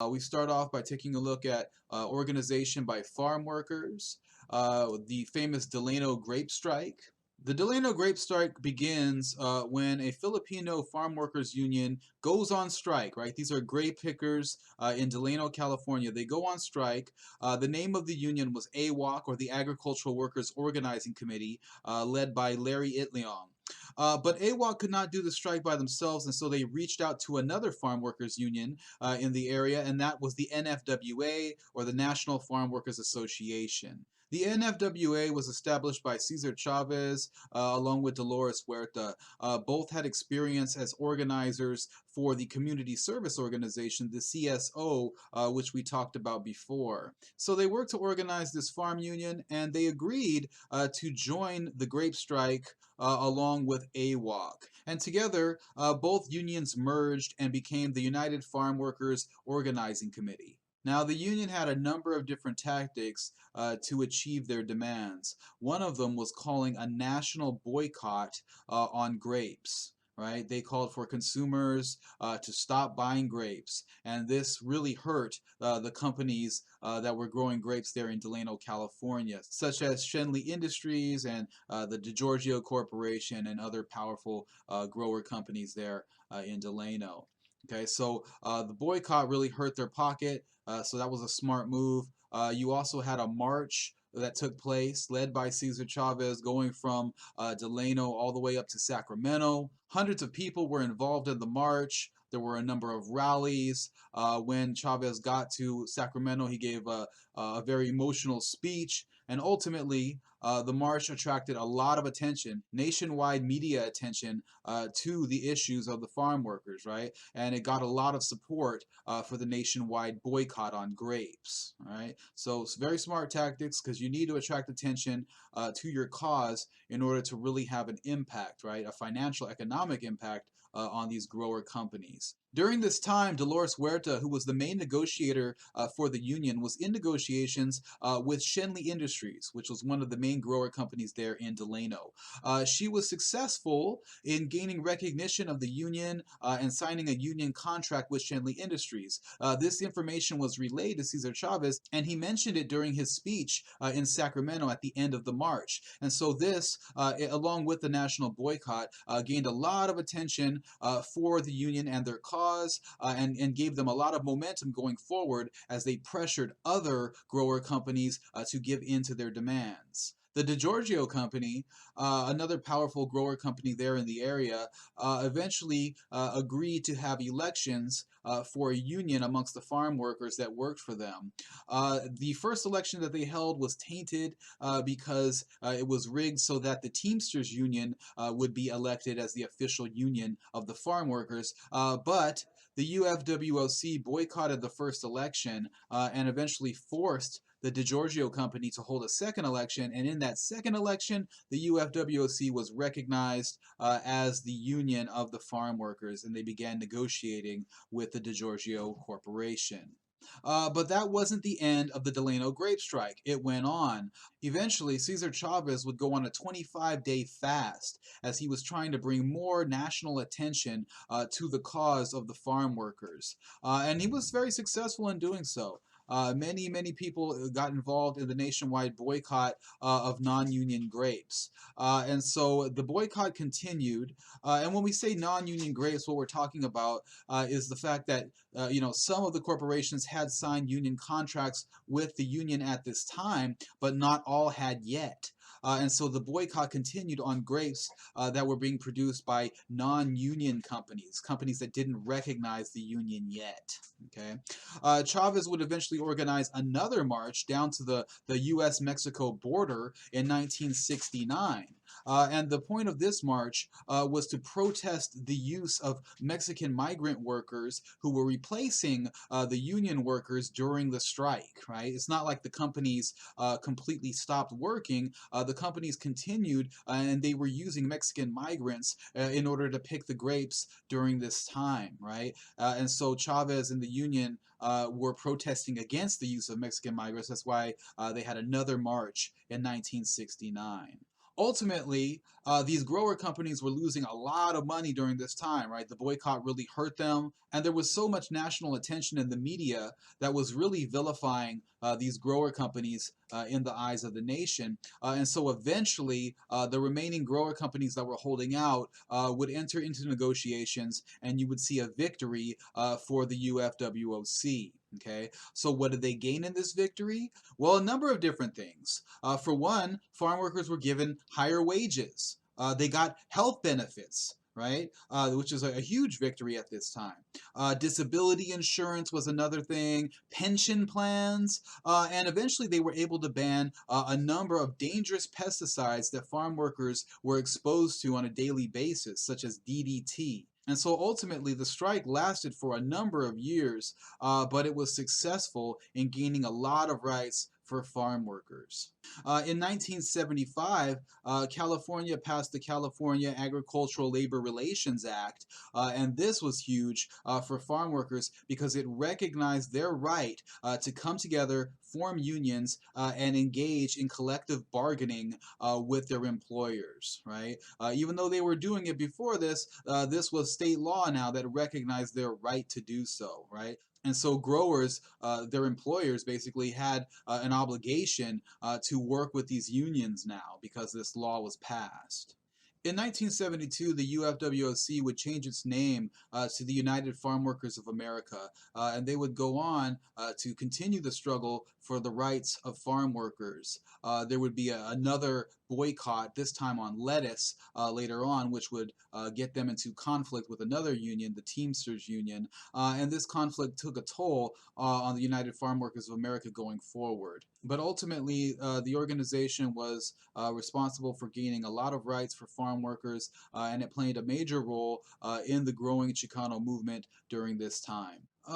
We start off by taking a look at organization by farm workers, the famous Delano grape strike. The Delano grape strike begins when a Filipino farm workers union goes on strike, right? These are grape pickers in Delano, California. They go on strike. The name of the union was AWOC, or the Agricultural Workers Organizing Committee, led by Larry Itliong. But AWOC could not do the strike by themselves, and so they reached out to another farm workers union in the area, and that was the NFWA, or the National Farm Workers Association. The NFWA was established by Cesar Chavez along with Dolores Huerta. Both had experience as organizers for the community service organization, the CSO, which we talked about before. So they worked to organize this farm union, and they agreed to join the grape strike along with AWOC. And together, both unions merged and became the United Farm Workers Organizing Committee. Now, the union had a number of different tactics to achieve their demands. One of them was calling a national boycott on grapes. Right? They called for consumers to stop buying grapes, and this really hurt the companies that were growing grapes there in Delano, California, such as Shenley Industries and the DiGiorgio Corporation and other powerful grower companies there in Delano. Okay, so the boycott really hurt their pocket, so that was a smart move. You also had a march that took place, led by Cesar Chavez, going from Delano all the way up to Sacramento. Hundreds of people were involved in the march. There were a number of rallies. When Chavez got to Sacramento, he gave a very emotional speech, and ultimately, the march attracted a lot of attention, nationwide media attention to the issues of the farm workers, right? And it got a lot of support for the nationwide boycott on grapes, right? So it's very smart tactics because you need to attract attention to your cause in order to really have an impact, right? A financial, economic impact on these grower companies. During this time, Dolores Huerta, who was the main negotiator for the union, was in negotiations with Shenley Industries, which was one of the main grower companies there in Delano. She was successful in gaining recognition of the union and signing a union contract with Shenley Industries. This information was relayed to Cesar Chavez, and he mentioned it during his speech in Sacramento at the end of the march. And so this, along with the national boycott, gained a lot of attention for the union and their cause, and gave them a lot of momentum going forward as they pressured other grower companies to give in to their demands. The DiGiorgio company, another powerful grower company there in the area, eventually agreed to have elections for a union amongst the farm workers that worked for them. The first election that they held was tainted because it was rigged so that the Teamsters Union would be elected as the official union of the farm workers, but the UFWOC boycotted the first election and eventually forced the DiGiorgio company to hold a second election, and in that second election, the UFWOC was recognized as the union of the farm workers, and they began negotiating with the DiGiorgio Corporation. But that wasn't the end of the Delano grape strike. It went on. Eventually, Cesar Chavez would go on a 25-day fast as he was trying to bring more national attention to the cause of the farm workers. And he was very successful in doing so. Many people got involved in the nationwide boycott of non-union grapes. And so the boycott continued. And when we say non-union grapes, what we're talking about is the fact that some of the corporations had signed union contracts with the union at this time, but not all had yet. And so the boycott continued on grapes that were being produced by non-union companies, companies that didn't recognize the union yet. Okay, Chavez would eventually organize another march down to the U.S.-Mexico border in 1969. And the point of this march was to protest the use of Mexican migrant workers who were replacing the union workers during the strike, right? It's not like the companies completely stopped working. The companies continued and they were using Mexican migrants in order to pick the grapes during this time, right? And so Chavez and the union were protesting against the use of Mexican migrants. That's why they had another march in 1969. Ultimately, these grower companies were losing a lot of money during this time, right? The boycott really hurt them, and there was so much national attention in the media that was really vilifying these grower companies in the eyes of the nation. And so eventually, the remaining grower companies that were holding out would enter into negotiations, and you would see a victory for the UFWOC. Okay, so what did they gain in this victory? Well, a number of different things. For one, farm workers were given higher wages. They got health benefits, right? Which is a huge victory at this time. Disability insurance was another thing, pension plans, and eventually they were able to ban a number of dangerous pesticides that farm workers were exposed to on a daily basis, such as DDT. And so ultimately, the strike lasted for a number of years, but it was successful in gaining a lot of rights for farm workers. In 1975, California passed the California Agricultural Labor Relations Act, and this was huge for farm workers because it recognized their right to come together, form unions, and engage in collective bargaining with their employers, right? Even though they were doing it before this, this was state law now that recognized their right to do so, right? And so growers, their employers basically had an obligation to work with these unions now because this law was passed. In 1972, the UFWOC would change its name to the United Farm Workers of America, and they would go on to continue the struggle for the rights of farm workers. There would be another boycott, this time on lettuce, later on, which would get them into conflict with another union, the Teamsters Union, and this conflict took a toll on the United Farm Workers of America going forward. But ultimately, the organization was responsible for gaining a lot of rights for farm workers, and it played a major role in the growing Chicano movement during this time.